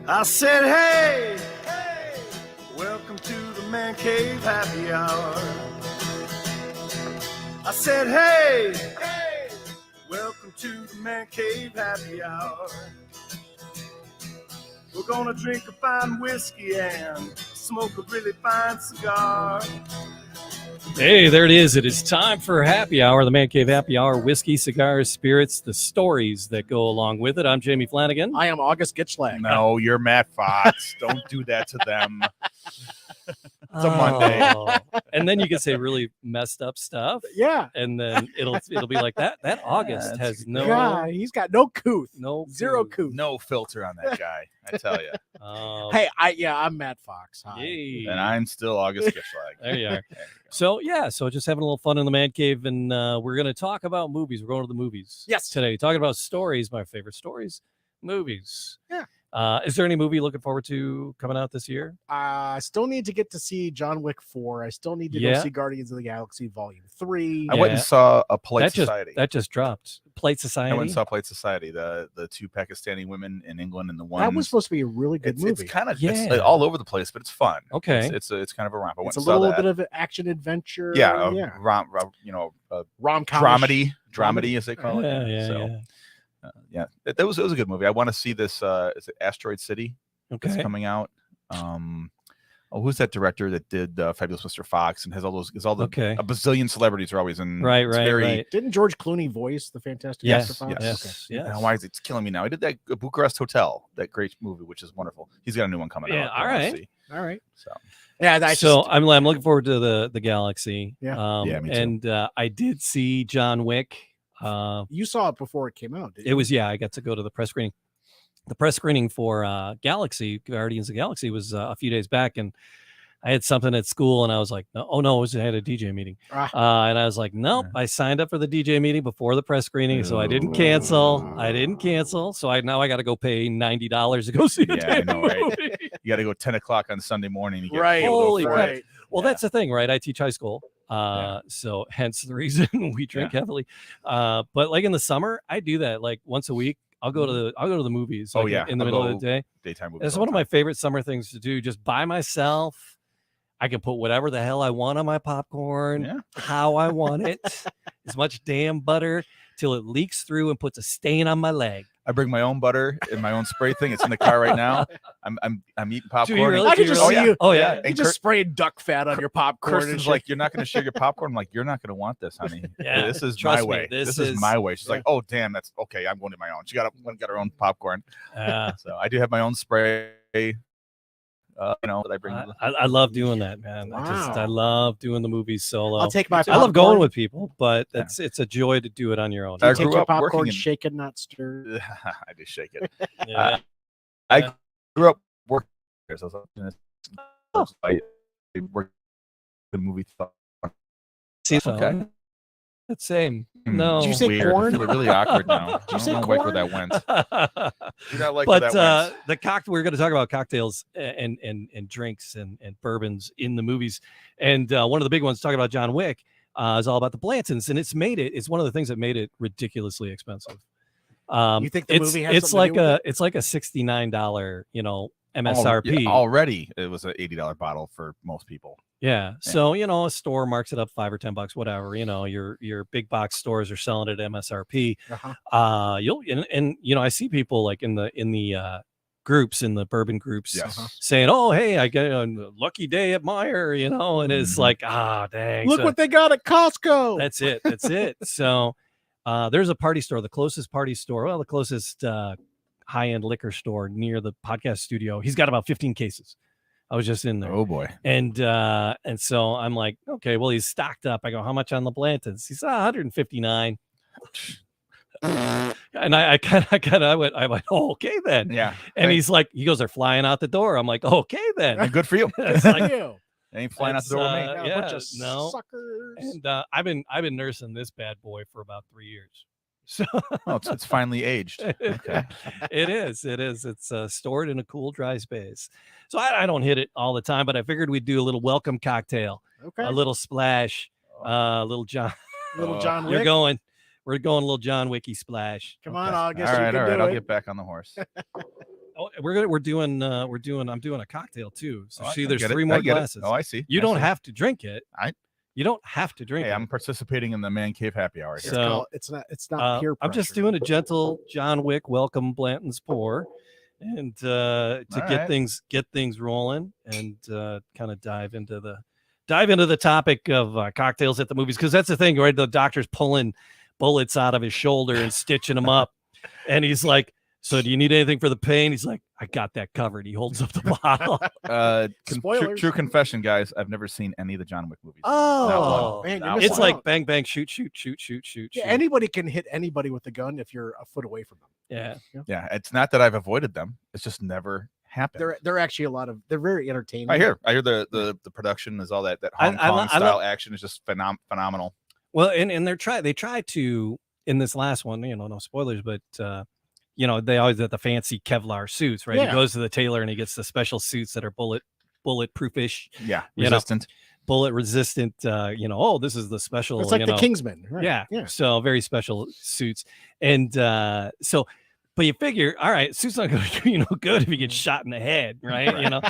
I said, hey, hey, welcome to the Man Cave Happy Hour. I said, hey, hey, welcome to the Man Cave Happy Hour. We're gonna drink a fine whiskey and smoke a really fine cigar. Hey, there it is. It is time for Happy Hour, the Man Cave Happy Hour. Whiskey, cigars, spirits, the stories that go along with it. I'm Jamie Flanagan. I am August Gitschlag. No, you're Matt Fox. Don't do that to them. It's a Monday. And then you can say really messed up stuff. Yeah. And then it'll be like that. That August that's has no God, he's got no couth. no Zero clue. couth. No filter on that guy, I tell you. Hey, I'm Matt Fox. Hi. Yay. And I'm still August Gitschlag. There you are. There you go. So just having a little fun in the Man Cave, and we're going to talk about movies. We're going to the movies. Yes. Today, talking about stories, my favorite stories, movies. Yeah. Is there any movie you're looking forward to coming out this year? I still need to get to see John Wick 4. I still need to go Yeah. see Guardians of the Galaxy Volume 3. I went and saw a Polite Society. That just dropped. Polite Society. I went and saw Polite Society, the two Pakistani women in England and the one. That was supposed to be a really good movie. It's kind of Yeah. it's all over the place, but it's fun. Okay. It's kind of a romp. I went It's a and saw little that. bit of an action adventure. yeah, yeah. Rom-com, Rom-com. dramedy as they call it. Yeah. So, it was a good movie. I want to see this. Is it Asteroid City? Okay. That's coming out. Who's that director that did Fabulous Mr. Fox and has all those? Okay. A bazillion celebrities are always in. Right. It's very, Right. Didn't George Clooney voice the Fantastic Yes, Mr. Fox? Yes. Okay. Why is it's killing me now? I did that Bucharest Hotel, that great movie, which is wonderful. He's got a new one coming Yeah, out. all I wanna right. see. All right. So Yeah. So I'm looking forward to the Galaxy. Yeah. Yeah, me too. And I did see John Wick. You saw it before it came out, didn't you? I got to go to the press screening. The press screening for Galaxy, Guardians of the Galaxy, was a few days back, and I had something at school, and I was like, I had a DJ meeting. And I was like, nope, I signed up for the DJ meeting before the press screening, so I didn't cancel. So I got to go pay $90 to go see the Yeah, I damn know, right? movie. You got to go 10 o'clock on Sunday morning to get Right. able to Holy afford crap. it. Well, that's the thing, right? I teach high school. So hence the reason we drink heavily. But like in the summer, I do that like once a week. I'll go to the movies. Oh, like, yeah. in the I'll middle go of the day. Daytime movies. It's all one the of my time. favorite summer things to do. Just by myself. I can put whatever the hell I want on my popcorn, Yeah. how I want it, as much damn butter till it leaks through and puts a stain on my leg. I bring my own butter and my own spray thing. It's in the car right now. I'm eating popcorn. and- really? I could just Oh, see yeah. you. Oh yeah. You And just spraying duck fat on your popcorn. and Kirsten's shit. like, you're not going to share your popcorn. I'm like, you're not going to want this, honey. Yeah, This is trust my me, way. this This is- is my way. She's like, oh, damn, that's okay. I'm going to my own. She got her own popcorn. So I do have my own spray. That I bring. I love doing that, man. I Wow. love doing the movies solo. I'll take my I love going popcorn. with people, but it's a joy to do it on your own. I You take grew your up working popcorn, in- shake it, not stir. I just shake it. Yeah. I grew up working. So I worked in the movie. See, Okay. That's same. Hmm. No. Did you say Weird. corn? I feel really awkward now. you I say don't like where corn? that went. Do not like but where that went. we're going to talk about cocktails and drinks and bourbons in the movies, and one of the big ones talking about John Wick is all about the Blantons, and it's one of the things that made it ridiculously expensive. You think the movie has it's something to like do with it's like a $69 MSRP. Already, it was an $80 bottle for most people. Yeah. So, a store marks it up $5 or $10, whatever. Your big box stores are selling it at MSRP. Uh-huh. I see people like in the groups, in the bourbon groups, Yes. saying, "Oh, hey, I get a lucky day at Meyer," and it's Mhm. like, dang. Look So what they got at Costco. that's it. That's it. So, there's a party store, the closest high-end liquor store near the podcast studio. He's got about 15 cases. I was just in there. Oh boy. And so I'm like, okay, well, he's stocked up. I go, how much on the Blantons? He's 159. And I went, oh, okay then. Yeah. And he goes, they're flying out the door. I'm like, okay then. And good for you. It's like, You. They ain't flying out the door with me. Yeah, yeah, a bunch of no. suckers. And I've been nursing this bad boy for about 3 years. So Oh, it's finally aged. Okay. it is. It's stored in a cool, dry space. So I don't hit it all the time, but I figured we'd do a little welcome cocktail, Okay. a little splash, little John. Little John Wick. We're going a little John Wicky splash. Come on, Okay. August. All you right, can all right. do I'll it. get back on the horse. Oh, we're doing I'm doing a cocktail too. So Oh, see, I there's get it. 3 I more get it. glasses. Oh, I see. You I don't see. have to drink it. I- You don't have to drink Hey, it. I'm participating in the Man Cave Happy Hour here. So- it's not peer pressure. I'm just doing a gentle John Wick welcome Blanton's pour, and to All get right. things rolling and kind of dive into the topic of cocktails at the movies, because that's the thing, right? The doctor's pulling bullets out of his shoulder and stitching them up, and he's like, "So do you need anything for the pain?" He's like, "I got that covered." He holds up the bottle. Spoilers. True confession, guys. I've never seen any of the John Wick movies. Oh, man, you're Not missing it's one. like out. bang bang shoot shoot shoot shoot shoot. Yeah, shoot. anybody can hit anybody with a gun if you're a foot away from them. Yeah. Yeah, it's not that I've avoided them. It's just never happened. They're actually they're very entertaining. I hear the production is all that Hong I Kong love- style action is just phenomenal. Well, and they try to, in this last one, no spoilers, but they always have the fancy Kevlar suits, right? He Yeah. goes to the tailor and he gets the special suits that are bulletproofish, Yeah, You know, resistant. bullet resistant. Oh, this is the special. It's like the Kingsman, right? Yeah. yeah. So very special suits, and but you figure, all right, suit's not going to do good if you get shot in the head, right?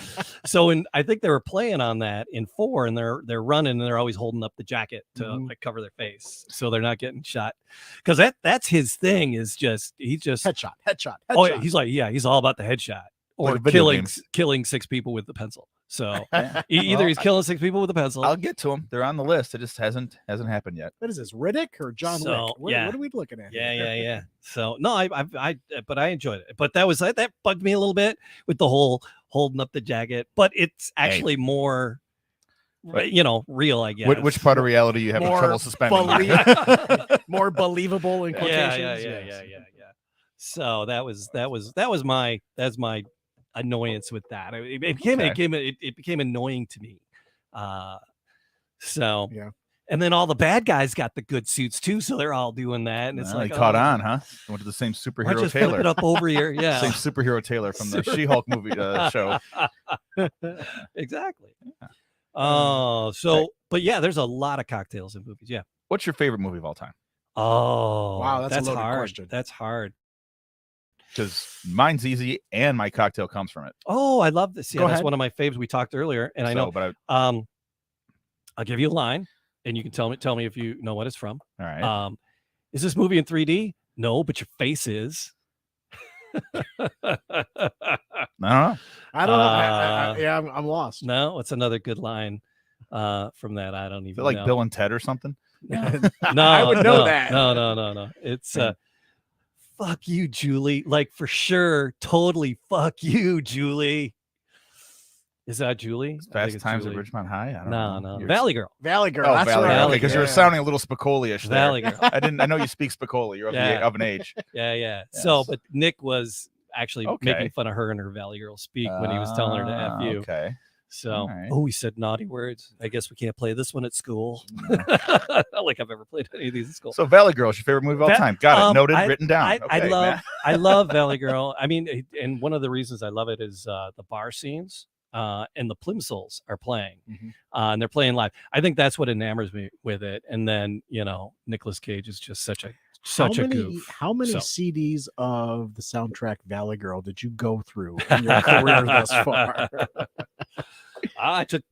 So I think they were playing on that in 4, and they're running and they're always holding up the jacket to like cover their face so they're not getting shot, because that's his thing, is he's just Headshot. oh yeah, he's all about the headshot or Like video killing games. killing 6 people with the pencil. So Yeah. either Well, he's killing 6 people with a pencil. I'll get to them. They're on the list. It just hasn't happened yet. What is this, Riddick or John So, Wick? yeah. What are we looking at? Yeah, here? yeah. So no, but I enjoyed it. But that bugged me a little bit with the whole holding up the jacket. But it's actually more, real, I guess. Which part of reality you have More trouble suspending? More believable in quotations. Yeah. So that's my annoyance with that. It became annoying to me. So Yeah. And then all the bad guys got the good suits too, so they're all doing that, and it's Well, like he caught oh, on, huh? Went to the same why superhero just flip tailor. it up over here, yeah, Same superhero tailor from the She-Hulk movie show. exactly. Oh, so but yeah, there's a lot of cocktails in movies. Yeah. What's your favorite movie of all time? Oh, Wow, that's a loaded hard. question. That's hard. Because mine's easy, and my cocktail comes from it. Oh, I love this. Yeah, Go that's ahead. one of my faves. We talked earlier, and I know. But I'll give you a line, and you can tell me if you know what it's from. all right. Is this movie in 3D? No, but your face is. I don't know. I don't know. Yeah, I'm lost. No, it's another good line from that. I don't Is even it like know. Bill and Ted or something? No, I would know no, that. No. It's fuck you, Julie. Like for sure, totally fuck you, Julie. Is that Julie? I think Fast it's Times Julie. at Ridgemont High. I don't No, know. no. You're- Valley Girl. Valley Girl. Oh, That's Valley. right. Okay, because you were Yeah. sounding a little Spicoli-ish there. Valley Girl. I know you speak Spicoli. You're Yeah. of an age. Yeah. So, Yes. but Nick was actually Okay. making fun of her and her Valley Girl speak when he was telling her to F you. Okay. So, All right. oh, he said naughty words. I guess we can't play this one at school. Not like I've ever played any of these at school. So Valley Girl is your favorite movie of all time. Got it. Noted, written down. I Okay, love man. I love Valley Girl. I mean, and one of the reasons I love it is the bar scenes and the Plimsolls are playing, Mhm. and they're playing live. I think that's what enamors me with it. And then Nicolas Cage is just such a goof. How many So- CDs of the soundtrack Valley Girl did you go through in your career thus far? I took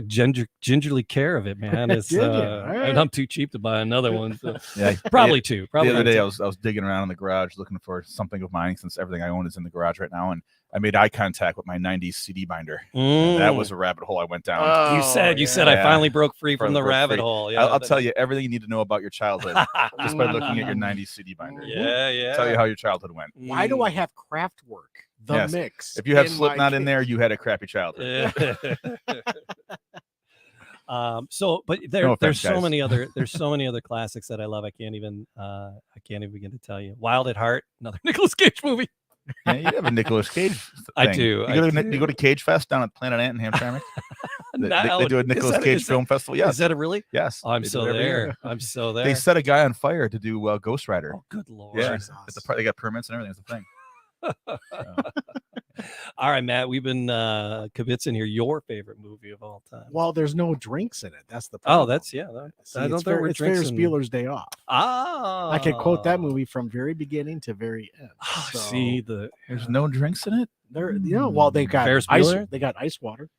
gingerly care of it, man. It's Did you? and I'm too cheap to buy another one. So Yeah. probably two. Probably the other not day, two. I was digging around in the garage looking for something of mine, since everything I own is in the garage right now, and I made eye contact with my '90s CD binder. That Mm. was a rabbit hole I went down. You said I yeah. finally broke free from the Broke rabbit free. hole. Yeah, I'll tell you everything you need to know about your childhood just by looking at your '90s CD binder. Yeah. Tell you how your childhood went. Why do I have Kraftwerk? The Yes. mix. If you have in my Slipknot in case? there, you had a crappy childhood. So, but No there's offense, so guys. many other classics that I love. I can't even begin to tell you. Wild at Heart, another Nicolas Cage movie. Yeah, you have a Nicolas Cage. I thing. do, You go to Cage Fest down at Planet Ant in Hamtramck. They do a Nicolas Cage film festival. Yes, Is that a really? yes. Oh, I'm they do so it every year. there. I'm so there. They set a guy on fire to do Ghost Rider. Oh, good lord. Yeah, Jesus. they got permits and everything. It's a thing. So, All right, Matt, we've been kibitzing here. Your favorite movie of all time? Well, there's no drinks in it. That's the problem. Oh, that's yeah. See, it's Ferris Bueller's Day Off. Ah, I could quote that movie from very beginning to very end. Oh, So see, There's no drinks in it. they're well, they got Ferris ice. Bueller? They got ice water.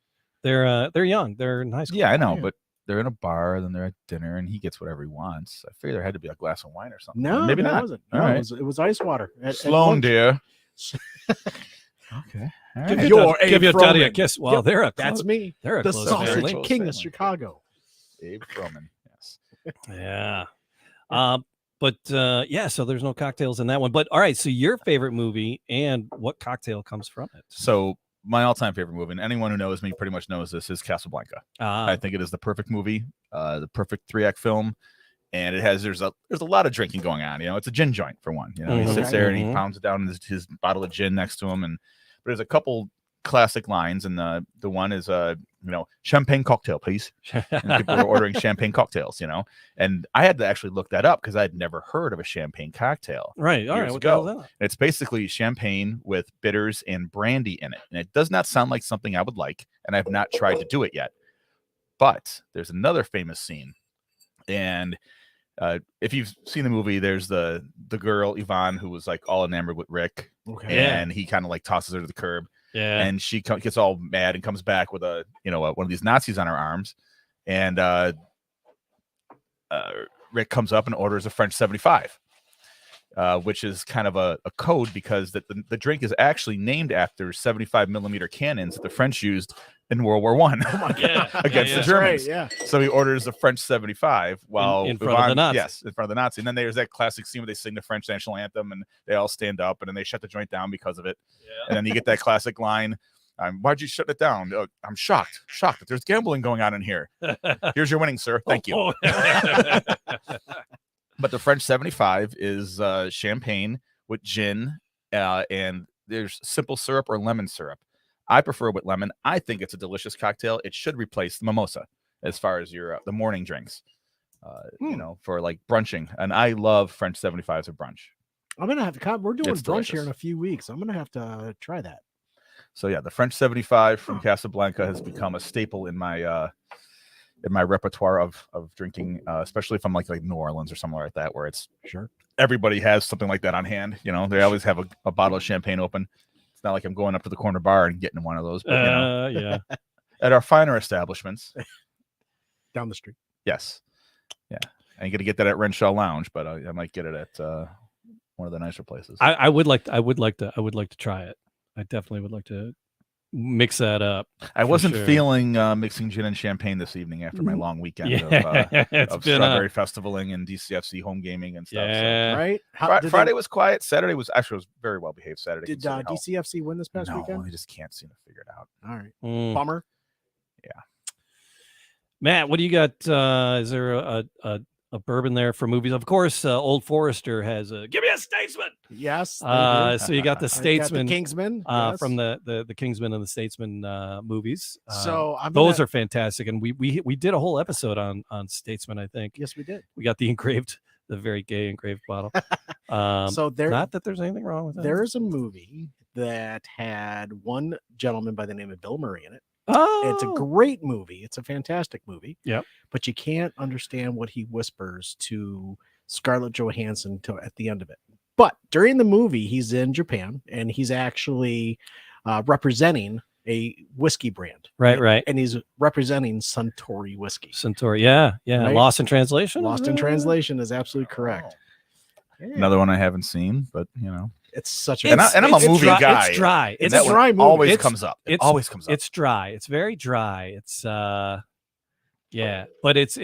they're young. They're in high school. Yeah, I know, Yeah. but they're in a bar, then they're at dinner, and he gets whatever he wants. I figured there had to be a glass of wine or something. No, maybe that not. wasn't. All No, right. it was ice water. At Sloan, lunch. dear. Okay. All Give right. your, You're give Abe your daddy a Froman. kiss. Well, Yep, they're a That's close, me. they're a The close sausage family. Close king family. of Chicago. Abe Froman. Yes. Yeah. Yeah, so there's no cocktails in that one. But all right, so your favorite movie and what cocktail comes from it? So my all-time favorite movie, and anyone who knows me pretty much knows this, is Casablanca. I Ah, think it is the perfect movie, the perfect 3-act film, and there's a lot of drinking going on. It's a gin joint for one. He Mhm. sits there and he Mhm. pounds it down in his bottle of gin next to him, but there's a couple classic lines, and the one is champagne cocktail, please. And people were ordering champagne cocktails, and I had to actually look that up because I had never heard of a champagne cocktail. right. All right. years What the hell ago. is that? It's basically champagne with bitters and brandy in it. And it does not sound like something I would like, and I've not tried to do it yet. But there's another famous scene. And if you've seen the movie, there's the girl, Yvonne, who was like all enamored with Rick. Okay. Yeah. And he kind of like tosses her to the curb. Yeah. And she gets all mad and comes back with one of these Nazis on her arms. And Rick comes up and orders a French 75. Which is kind of a code because the drink is actually named after 75 millimeter cannons that the French used in World War I Yeah, against yeah, the yeah. Germans. Yeah. So he orders a French 75 while in front of the Nazi. Yes, in front of the Nazi. And then there's that classic scene where they sing the French national anthem and they all stand up and then they shut the joint down because of it. And then you get that classic line. Why'd you shut it down? I'm shocked that there's gambling going on in here. Here's your winning, sir. Thank you. Oh. But the French 75 is champagne with gin, and there's simple syrup or lemon syrup. I prefer with lemon. I think it's a delicious cocktail. It should replace the mimosa as far as your the morning drinks, for like brunching. And I love French 75s at brunch. I'm gonna have to. We're doing It's brunch here in delicious. a few weeks. I'm gonna have to try that. So yeah, the French 75 from Casablanca has become a staple in my repertoire of drinking, especially if I'm like New Orleans or somewhere like that, where it's Sure. everybody has something like that on hand. They always have a bottle of champagne open. It's not like I'm going up to the corner bar and getting one of those, but Yeah. at our finer establishments, Down the street. yes, yeah, I ain't gonna get that at Renshaw Lounge, but I might get it at one of the nicer places. I would like to try it. I definitely would like to mix that up. I wasn't sure. feeling mixing gin and champagne this evening after my long weekend Yeah, it's of been strawberry festivaling and DCFC home gaming and stuff. So. yeah. Right? Friday was quiet. Saturday was very well behaved. Saturday. Did considering how- DCFC win this past no, weekend? I just can't seem to figure it out. All right. Mm. Bummer. Matt, what do you got? Is there a bourbon there for movies? Of course, Old Forester has a give me a Statesman. Yes. they do. So you got the I got Statesman the Kingsman. from yes. the Kingsman and the Statesman movies. So I'm those gonna- are fantastic, and we did a whole episode on Statesman. I think Yes, we did. we got the very gay engraved bottle. So there, Not that there's anything wrong with that. there is a movie that had one gentleman by the name of Bill Murray in it. Oh, It's a great movie. It's a fantastic movie. Yep. But you can't understand what he whispers to Scarlett Johansson at the end of it. But during the movie, he's in Japan and he's actually representing a whiskey brand. right. And he's representing Suntory whiskey. Centauri. Yeah. Right? Lost in Translation. Lost in Translation is absolutely correct. Yeah. Another one I haven't seen, but It's such a And I'm a it's movie dry, guy. It's dry. and It's that a one dry movie. always It's- comes up. It it's- always comes up. It's dry. It's very dry. It's yeah, but it's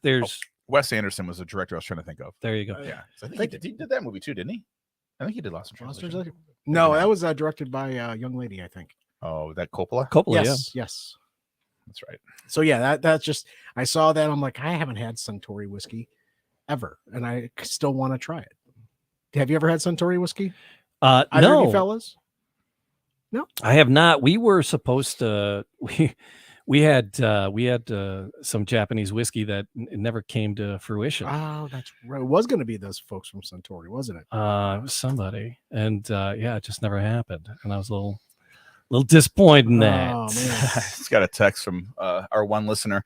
there's Wes Anderson was the director I was trying to think of. there you go. Yeah, so I think he did that movie too, didn't he? I think he did Lost in Lost in Translation. Translation? No, that was directed by a young lady, I think. Oh, that Coppola. Coppola, Yes. That's right. So yeah, that's just I saw that. I'm like, I haven't had Suntory whiskey ever, and I still want to try it. Have you ever had Suntory whiskey? yeah. Either of you No, fellas? I have not. We were supposed to We had some Japanese whiskey that never came to fruition. Oh, that's right. It was going to be those folks from Suntory, wasn't it? It was somebody, and yeah, it just never happened, and I was a little disappointed in that. Oh, man. Just got a text from our one listener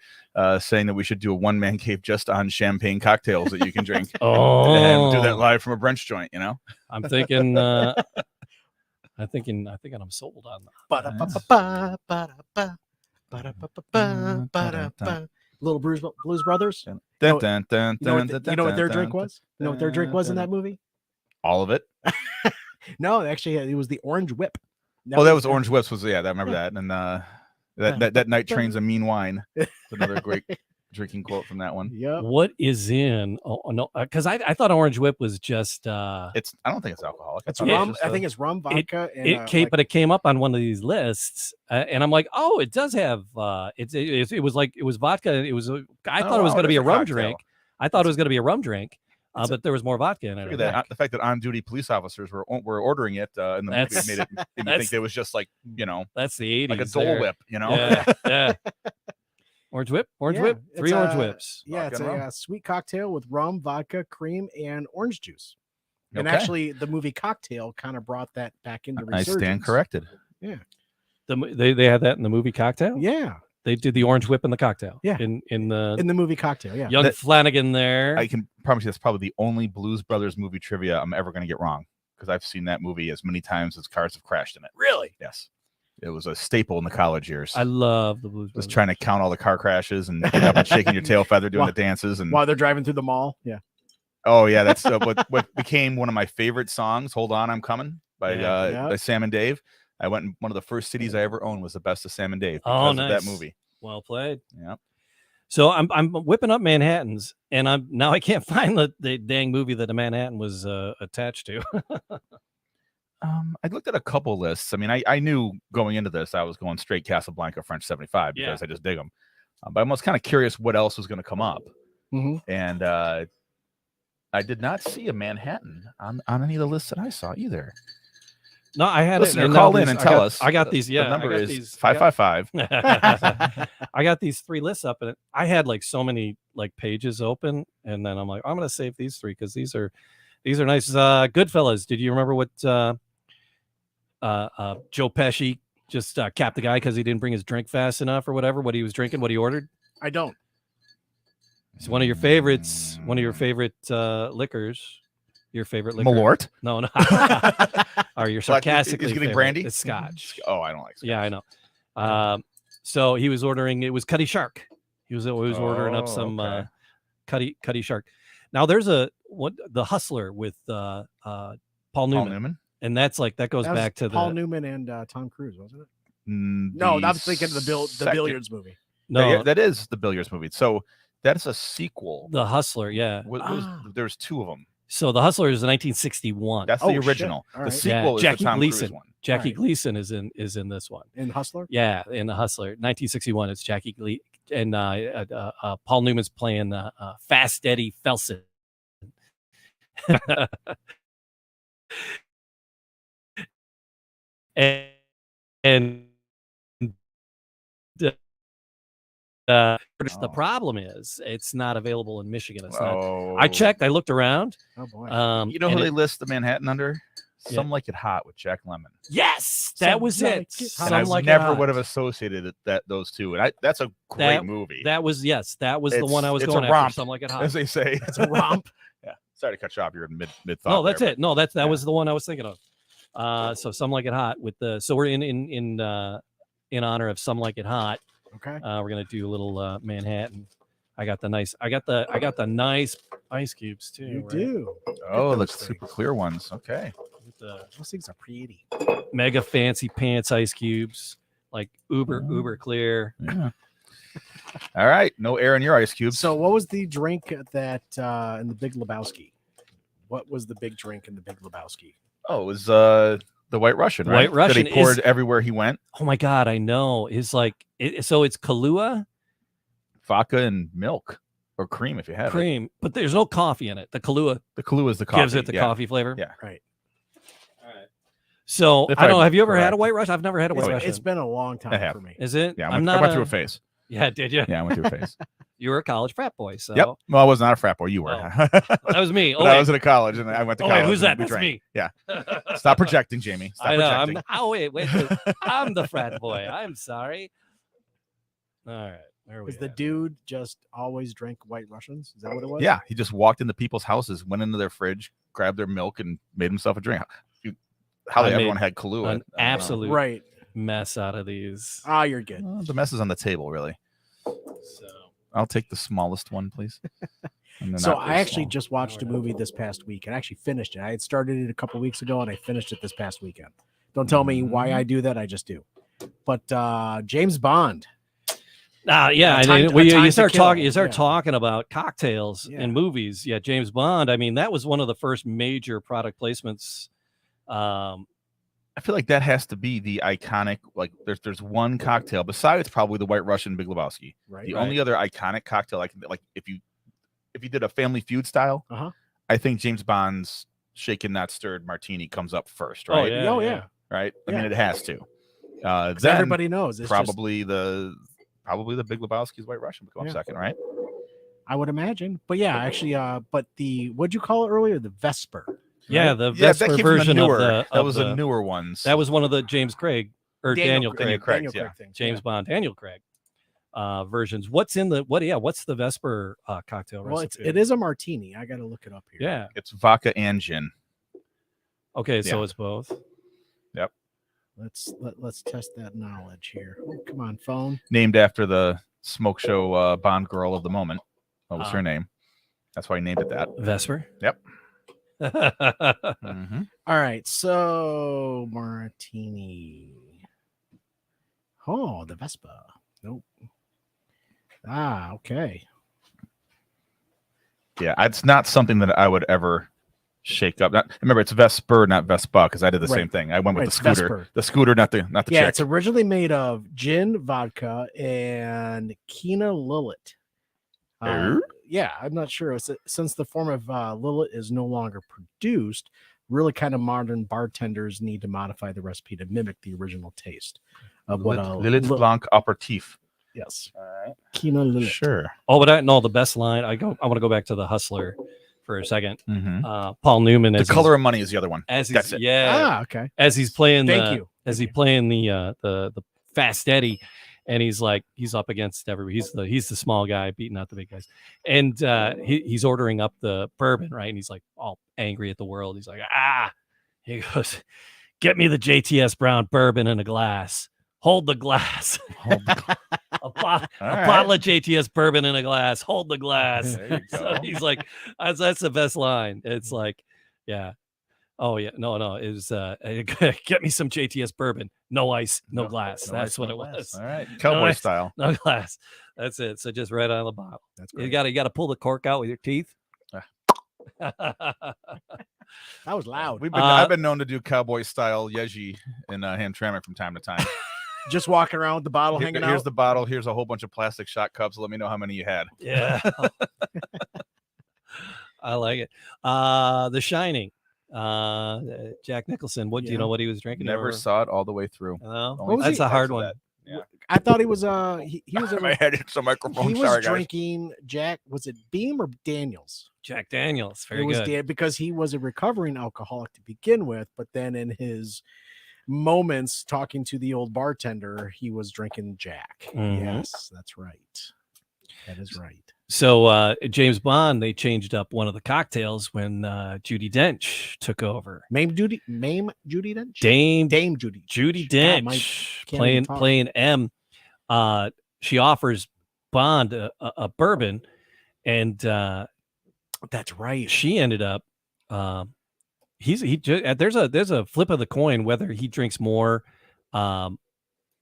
saying that we should do a one-man cave just on champagne cocktails that you can drink. Oh, And do that live from a brunch joint, you know? I'm thinking. I'm sold on that. Ba-da-ba-ba-ba, ba-da-ba, ba-da-ba-ba-ba, ba-da-ba. Little Blues Brothers. Dun, know- dun, dun, You know what, dun, you know what their dun, drink dun, was? You know what their drink was in that movie? all of it. No, actually, it was the Orange Whip. Well, that was Orange Whips. Was I remember that. And that night train's a mean wine. It's another great drinking quote from that one. Yep. What is in? Oh no, because I thought Orange Whip was just. I don't think it's alcoholic. It's thought it was rum. just I a- think it's rum, vodka, and But it came up on one of these lists, and I'm like, oh, it does have. It was vodka. It was. I thought it was wow, going to be it's a a rum cocktail. drink. I thought it was going to be a rum drink, but there was more vodka in it. Look at that. The fact that on-duty police officers were ordering it in the movie That's- made me think it was just like, That's the 80s. like a Dole there. Whip, you know? Yeah, yeah. Orange Whip, Yeah, Whip, it's 3 orange a- whips. Yeah, it's Vodka and a sweet cocktail with rum, vodka, cream, and orange juice. And Okay. actually, the movie Cocktail kind of brought that back into I resurgence. stand corrected. They had that in the movie Cocktail. Yeah, They did the Orange Whip in the Cocktail. Yeah. in the in the movie Cocktail. Yeah, young That- Flanagan there. I can promise you that's probably the only Blues Brothers movie trivia I'm ever going to get wrong because I've seen that movie as many times as cars have crashed in it. really. Yes. It was a staple in the college years. I love the Blues was Brothers. trying to count all the car crashes and getting up and shaking your tail feather doing Wow. the dances. And While they're driving through the mall. Yeah. oh, yeah, that's what became one of my favorite songs, Hold On, I'm Coming by, Yeah. by Sam and Dave. I went in one of the first cities I ever owned was the Best of Sam and Dave Oh, because of that nice. movie. Well played. Yeah. So I'm whipping up Manhattans, and I can't find the dang movie that the Manhattan was attached to. I looked at a couple lists. I mean, I knew going into this, I was going straight Casablanca French 75 because Yeah. I just dig them. But I was kind of curious what else was going to come up. Mm-hmm. And I did not see a Manhattan on any of the lists that I saw either. No, I had Listener, it. And call now in these- and tell us. I got these. Yeah, The number I got is these, 555. I got these 3 lists up, and I had like so many like pages open, and then I'm like, I'm gonna save these 3 because these are nice. Goodfellas. Did you remember what Joe Pesci just capped the guy because he didn't bring his drink fast enough or whatever? What he was drinking, what he ordered. I don't. It's one of your favorites. One of your favorite liquors. Your favorite liquor? Malort. No, no. Or your What, sarcastically he's getting favorite. brandy? It's Scotch. Oh, I don't like Scotch. Yeah, I know. So he was ordering. It was Cutty Shark. He was always ordering up Oh, some okay. Cutty Shark. Now there's the Hustler with Paul Newman, Paul Newman? and that goes That was back to Paul the Newman and Tom Cruise, wasn't it? No, No, I'm thinking of the second. billiards movie. no Yeah, that is the billiards movie. So that's a sequel. the Hustler. Yeah. There's 2 of them. So the Hustler is 1961. That's Oh, the shit. original. All The right. sequel is Jackie the Tom Gleason. Cruise one. Jackie Right. Gleason is in this one. In Hustler. Yeah, in the Hustler, 1961. It's Jackie Gleason and Paul Newman's playing Fast Eddie Felsen. and the Oh. problem is it's not available in Michigan. It's not. Oh. I checked. I looked around. Oh boy. You know who and they it- list the Manhattan under? Yeah. Some Like It Hot with Jack Lemmon. Yes, that Some was Like it. It Some And I Like It never Hot. would have associated those two. And that's a great movie. That was that was the one I was It's going a after. romp, Some Like It Hot. as they say. It's a romp. Yeah. Sorry to cut you off. You're in mid thought. No, that's there, it. No, that yeah. was the one I was thinking of. So Some Like It Hot with the. So we're in honor of Some Like It Hot. Okay. We're gonna do a little Manhattan. I got the nice nice ice cubes too. You right? do. but- Oh, those the things. super clear ones. Okay. With the Those things are pretty. mega fancy pants ice cubes, like uber clear. Yeah. All right. No air in your ice cubes. So, what was the drink that in the Big Lebowski? What was the big drink in the Big Lebowski? Oh, it was the White Russian, right? White Russian that he poured is- everywhere he went. Oh my god, I know. It's like so it's Kahlua Vodka and milk or cream if you have it. cream, but there's no coffee in it. The Kahlua The Kahlua is the coffee. gives it the yeah. coffee flavor. Yeah. Right. All right. So If I don't know. I'm Have you ever had a correct. White Russian? I've never had a White It's, Russian. it's been a long time have. for me. Is it? Yeah, I I'm went, I not went through a phase. Yeah, did you? Yeah, I went through a phase. You were a college frat boy. So Yep. Well, I was not a frat boy. You were. Oh. That was me. But I was in a college, and I went to Oh, college. wait, who's and that? we That's drank. me. Yeah. Stop projecting, Jamie. Stop I know. projecting. Wait. I'm the frat boy. I'm sorry. All right. There we Was the go. dude just always drank White Russians? Is that what it was? Yeah, he just walked into people's houses, went into their fridge, grabbed their milk, and made himself a drink. How I everyone made had Kahlua. an I don't know. absolute Right. mess out of these. Ah, you're good. Well, the mess is on the table, really. So I'll take the smallest one, please. And then So not I very actually small. just watched a movie this past week and actually finished it. I had started it a couple weeks ago and I finished it this past weekend. Don't tell me why I do that. I just do. But James Bond. yeah, A Time- and A we, Time you to start Kill, talking. You start yeah. talking about cocktails Yeah. in movies. Yeah, James Bond. I mean, that was one of the first major product placements. I feel like that has to be the iconic. Like, there's one cocktail besides probably the White Russian Big Lebowski. Right. The Right. only other iconic cocktail, like if you did a Family Feud style, Uh-huh. I think James Bond's shaken not stirred martini comes up first, Oh, right? yeah. Oh, yeah. Right. I Yeah. mean, it has to. 'Cause Then everybody knows. It's just, probably the Big Lebowski's White Russian would come up Yeah. second, right? I would imagine. But yeah, actually, but what'd you call it earlier? The Vesper. Yeah, the Yeah, that Vesper came from version the newer. of the. That of was the, a newer ones. That was one of the James Craig or Daniel Craig, Craig, yeah. things. James yeah. Bond, Daniel Craig versions. What's in the what? Yeah, what's the Vesper cocktail Well, recipe? it is a martini. I got to look it up here. Yeah. It's vodka and gin. Okay, so Yeah. it's both. Let's test that knowledge here. Oh, come on, phone. Named after the smoke show Bond girl of the moment. What was Ah. her name? That's why he named it that. Vesper. Yep. All right, so martini. Oh, the Vespa. Nope. Ah, okay. Yeah, it's not something that I would ever shake up. Remember, it's Vesper, not Vespa, because I did the Right. same thing. I went with Right, the it's scooter. Vesper. The scooter, not the Yeah, chick. it's originally made of gin, vodka, and Kina Lillet. Yeah, I'm not sure. Since the form of Lillet is no longer produced, really kind of modern bartenders need to modify the recipe to mimic the original taste of what Lillet Blanc aperitif. Yes, All right. Kina Lillet. Sure. Oh, but the best line. I want to go back to the Hustler for a second. Mm-hmm. Paul Newman The as Color of Money is the other one. as he's, That's it. yeah, Ah, okay. as he's playing Thank you. as Thank he playing the Fast Eddie, and he's up against everybody. He's the small guy beating out the big guys, and he's ordering up the bourbon, right? And he's like all angry at the world. He's like, he goes, "Get me the JTS Brown bourbon in a glass. Hold the glass. a bottle of JTS bourbon in a glass. Hold the glass." There you So go. he's like, that's the best line. It's like, yeah. Oh yeah, no. It was get me some JTS bourbon, no ice, no glass. no That's ice, what no it glass. was. All right. Cowboy ice. style. No glass. That's it. So just right on the bottle. That's You great. got to pull the cork out with your teeth. That was loud. I've been known to do cowboy style Yeji in Hamtramck from time to time. Just walking around with the bottle hanging Here's out. the bottle. Here's a whole bunch of plastic shot cups. Let me know how many you had. Yeah. I like it. The Shining. Jack Nicholson. What do you Yeah. know what he was drinking? Never Or- saw it all the way through. No? Only was That's he? a hard parts of one. that. Yeah. I thought he was he was My head hits the microphone. he was Sorry, guys. drinking Jack. Was it Beam or Daniels? Jack Daniels. Very It was good. because he was a recovering alcoholic to begin with, but then in his moments talking to the old bartender, he was drinking Jack. Mhm. Yes, that's right. That is right. So James Bond, they changed up one of the cocktails when Judi Dench took over. Mame Judy Dench. Dame Judy. Judi God, my- Dench can't even talk. playing M. She offers Bond a bourbon, and That's right. she ended up. There's a flip of the coin whether he drinks more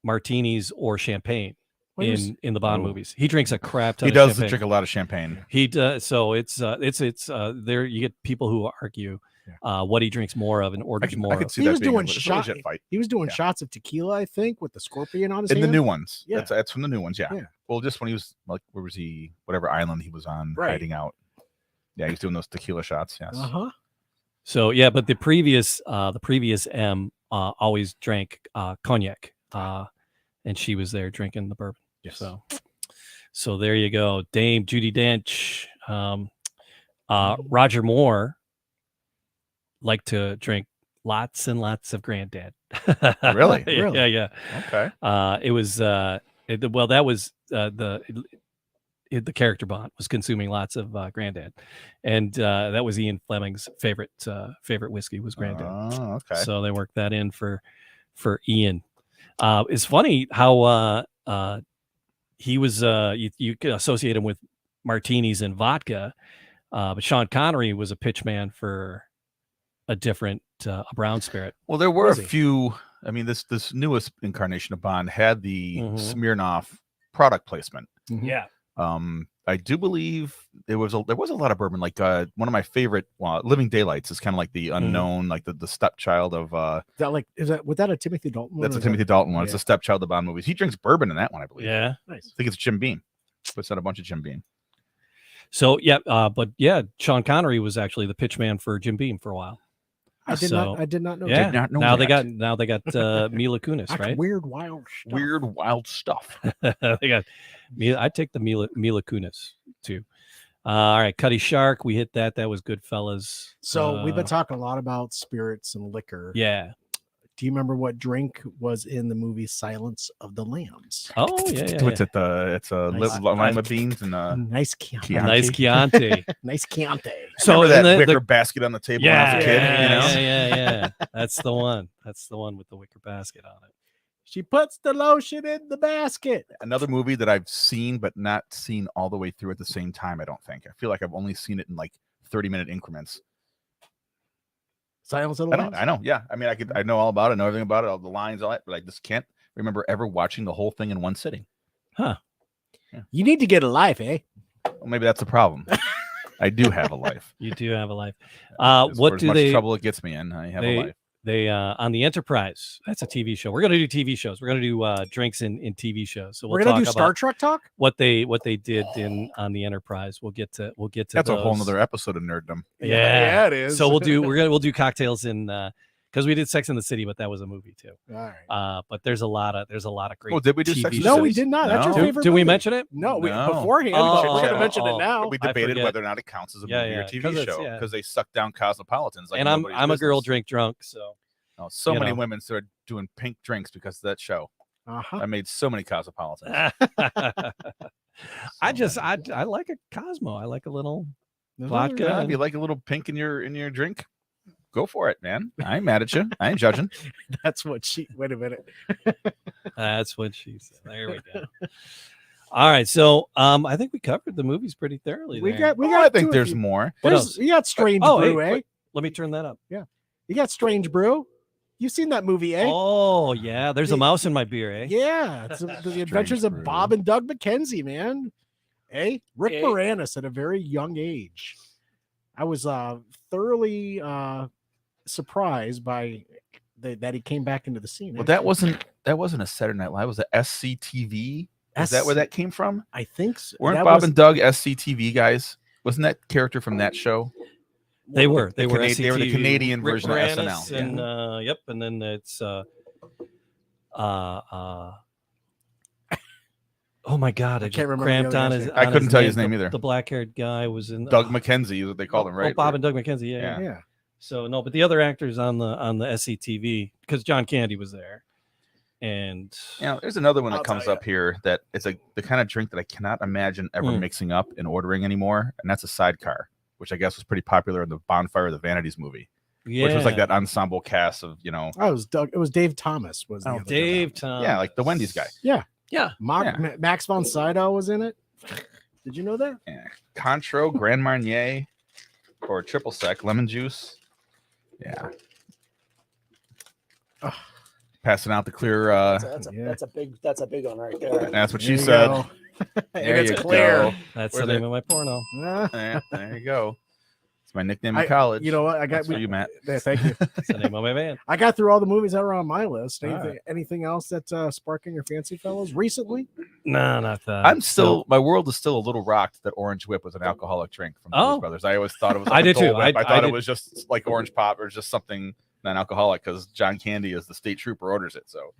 martinis or champagne Well, he was- in the Bond Oh. movies. He drinks a crap ton. He of does champagne. drink a lot of champagne. He does. So it's there. You get people who argue what he drinks more of and orders more. I could of. see He that was being doing it's a shot- legit fight. He was doing Yeah. shots of tequila, I think, with the scorpion on his In the hand. new ones. Yeah. That's from the new ones. Yeah. Yeah. Well, just when he was like, where was he? Whatever island he was on, Right. hiding out. Yeah, he's doing those tequila shots. Yes. Uh-huh. So yeah, but the previous M always drank cognac, and she was there drinking the bourbon. Yes. So there you go, Dame Judi Dench. Roger Moore liked to drink lots and lots of Granddad. Really? Really? Yeah. Okay. It was that was the character Bond was consuming lots of Granddad, and that was Ian Fleming's favorite whiskey was Granddad. Oh, okay. So they worked that in for Ian. It's funny how he was you could associate him with martinis and vodka, but Sean Connery was a pitch man for a different a brown spirit. Well, there were a Was he? few. I mean, this newest incarnation of Bond had the Mhm. Smirnoff product placement. Yeah. I do believe there was a lot of bourbon. Like one of my favorite, Living Daylights is kind of like the unknown, like the stepchild of. Was that a Timothy Dalton one? That's or a is Timothy that- Dalton one. It's yeah. a stepchild of the Bond movies. He drinks bourbon in that one, I believe. Yeah. Nice. I think it's Jim Beam. Puts out a bunch of Jim Beam. So Sean Connery was actually the pitch man for Jim Beam for a while. I did not know. Yeah. Did not know now they that. got Mila Kunis, That's right? weird, wild stuff. Weird, wild stuff. They got I take the Mila Kunis too. All right, Cuddy Shark, we hit that. That was Goodfellas. So we've been talking a lot about spirits and liquor. Yeah. Do you remember what drink was in the movie Silence of the Lambs? Oh yeah. It's a Nice. lima beans and Nice Chianti. Chianti. Nice Chianti. Nice Chianti. So remember that in wicker basket on the table when I was a kid. yeah. That's the one. That's the one with the wicker basket on it. She puts the lotion in the basket. Another movie that I've seen but not seen all the way through at the same time. I don't think. I feel like I've only seen it in like 30-minute increments. Silence of the Lambs. I know. Yeah. I mean, I know all about it, know everything about it, all the lines, all that, but I just can't remember ever watching the whole thing in one sitting. You need to get a life, eh? Well, maybe that's the problem. I do have a life. You do have a life. As What for as do much they? trouble it gets me in? I have a life. They on the Enterprise. That's a TV show. We're gonna do TV shows. We're gonna do drinks in TV shows. So We're gonna do talk Star about Trek talk. what they did on the Enterprise. We'll get to That's a whole those. nother episode of nerddom. Yeah. it is. So we'll do cocktails in because we did Sex in the City, but that was a movie too. All right. But there's a lot of great. Oh, did we do TV Sex in the No, City? we did not. That's your No. favorite. Did we movie. mention it? No, No. beforehand. Oh, but we're gonna oh, mention oh. it now. We I debated forget. whether or not it counts as a Yeah, movie yeah, or TV 'cause it's- show yeah. because they suck down cosmopolitans. Like And I'm nobody's a girl business. drink drunk, so Oh, so you many know. women started doing pink drinks because of that show. Uh-huh. I made so many cosmopolitans. I So just many. I like a Cosmo. I like a little There's vodka. Yeah, if and- you like a little pink in your drink, go for it, man. I ain't mad at you. I ain't judging. That's what she. Wait a minute. That's what she said. There we go. All right, so I think we covered the movies pretty thoroughly. We there. got. Oh, I think two of there's you. more. What There's- else? You got Strange Oh, hey, Brew, eh? wait. Let me turn that up. You got Strange Brew. You've seen that movie, eh? Oh yeah, there's a mouse in my beer, eh? Yeah, it's the Adventures of Brew. Bob and Doug McKenzie, man. Hey, Rick Hey. Moranis at a very young age. I was thoroughly surprised by that he came back into the scene. Well, that wasn't a Saturday Night Live. Was it SCTV? Is that where that came from? I think so. Weren't That Bob was- and Doug SCTV guys? Wasn't that character from that show? They were. They the were. They were the SCTV. Canadian Rick version of Moranis SNL. And yep, and then it's oh my god, I just can't remember the cramped other on guy's his. name. I on couldn't tell you his The- name either. The black-haired guy was in Doug McKenzie is what they called him, right? Bob and Doug McKenzie. Yeah. Yeah. Yeah. So no, but the other actors on the SCTV because John Candy was there, and There's another one that I'll comes tell up here that it's the kind of drink that I cannot imagine ever Mm. mixing up and ordering anymore, and that's a sidecar, which I guess was pretty popular in the Bonfire of the Vanities movie, yeah, which was like that ensemble cast of Oh, it was Doug. It was Dave Thomas. Was the Oh, other guy. Dave Tom. yeah, like the Wendy's guy. Yeah. Max von Sydow was in it. Did you know that? Yeah. Contro, Grand Marnier, or triple sec, lemon juice. Yeah. Ugh. Passing out the clear. Yeah. That's a big one right there. That's what There she you said. go. And There it's you clear. go. That's Where's the name it? of my porno. Ah, Yeah, there you go. It's my nickname in I- college. you know what? I got That's for you, Matt. Yeah, thank you. That's the name of my band. I got through all the movies that were on my list. All Anything, right. anything else that's sparking your fancy, fellows? Recently? No, not that. I'm still. My world is still a little rocked that Orange Whip was an alcoholic drink from the Blues Oh. Brothers. I always thought it was. I Like a did too. Dole Whip. I I thought did- it was just like orange pop or just something non-alcoholic because John Candy is the state trooper orders it. So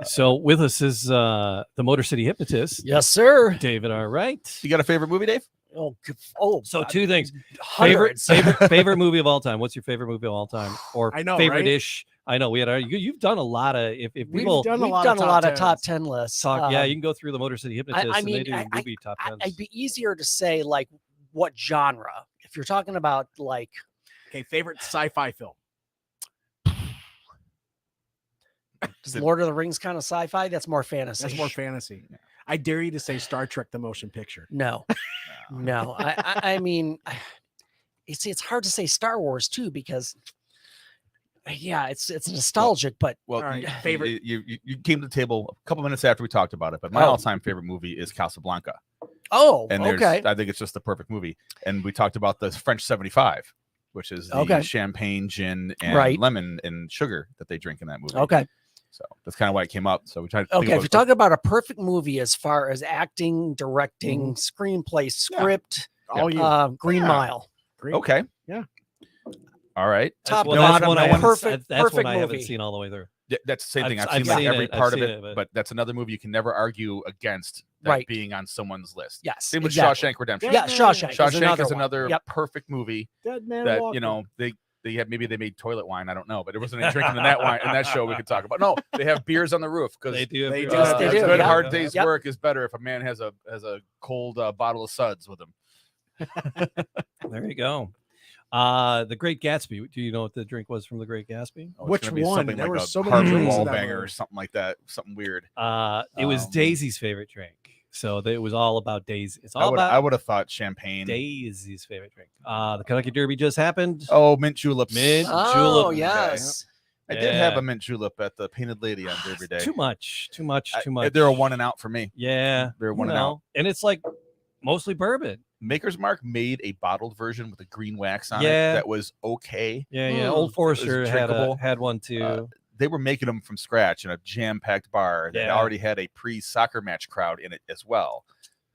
So with us is the Motor City Hypnotist, Yes, sir. David. All right. you got a favorite movie, Dave? So two things. Favorite, Hundreds. favorite movie of all time. What's your favorite movie of all time? Or I know, favorite-ish? I know we had you've done a lot of if people done We've a lot done of a lot top of top 10s. 10 lists. talk, yeah, you can go through the Motor City Hypnotist I and mean, they do movie top tens. It'd be easier to say like what genre. If you're talking about like Okay, favorite sci-fi film. does Lord of the Rings kind of sci-fi? That's more fantasy. That's more fantasy. I dare you to say Star Trek: The Motion Picture. No, no. I mean, it's hard to say Star Wars too because yeah, it's nostalgic, but Well, All right, you- favorite- You came to the table a couple minutes after we talked about it, but my Oh. all-time favorite movie is Casablanca. And okay. I think it's just the perfect movie. And we talked about the French 75, which is the Okay. champagne, gin, and Right. lemon and sugar that they drink in that movie. Okay. So that's kind of why it came up. So we tried to think Okay. If about you're talking about a perfect movie as far as acting, directing, screenplay, script, All you. Green Yeah. Mile, Great. Okay. Yeah. All right. top Well, to that's bottom, one I haven't- perfect, that's perfect one I haven't movie. seen all the way through. That's the same thing. I've I've seen like seen every it, I've part of seen it, it, but that's another movie you can never argue against that Right. being on someone's list. Yes. Same with exactly. Shawshank Redemption. Yeah, Shawshank, Shawshank is one. another Yep. perfect movie Dead Man that Walking. they had maybe they made toilet wine. I don't know, but there wasn't any drinking in that wine in that show we could talk about. No, they have beers on the roof because They do. They have do. beers. Yes, they a do, good yeah. hard day's Yep. work is better if a man has a cold bottle of suds with him. There you go. The Great Gatsby. Do you know what the drink was from the Great Gatsby? Oh, it's Which gonna be one? something There like were a so many Harvey drinks in that Wallbanger or movie. something like that. Something weird. It was Um, Daisy's favorite drink. So it was all about Daisy. It's I all would about have thought champagne. Daisy's favorite drink. The Kentucky Derby just happened. Oh, mint juleps. Mint Oh, julep. yes. I did have Yeah. a mint julep at the Painted Lady on Derby Day. Too much. I- Too much. They're a one and out for me. Yeah. They're you one and know, out. and it's like mostly bourbon. Maker's Mark made a bottled version with a green wax on Yeah. it that was okay. Yeah. Mm. Old Forester drinkable. had one too. They were making them from scratch in a jam-packed bar that Yeah. already had a pre-soccer match crowd in it as well.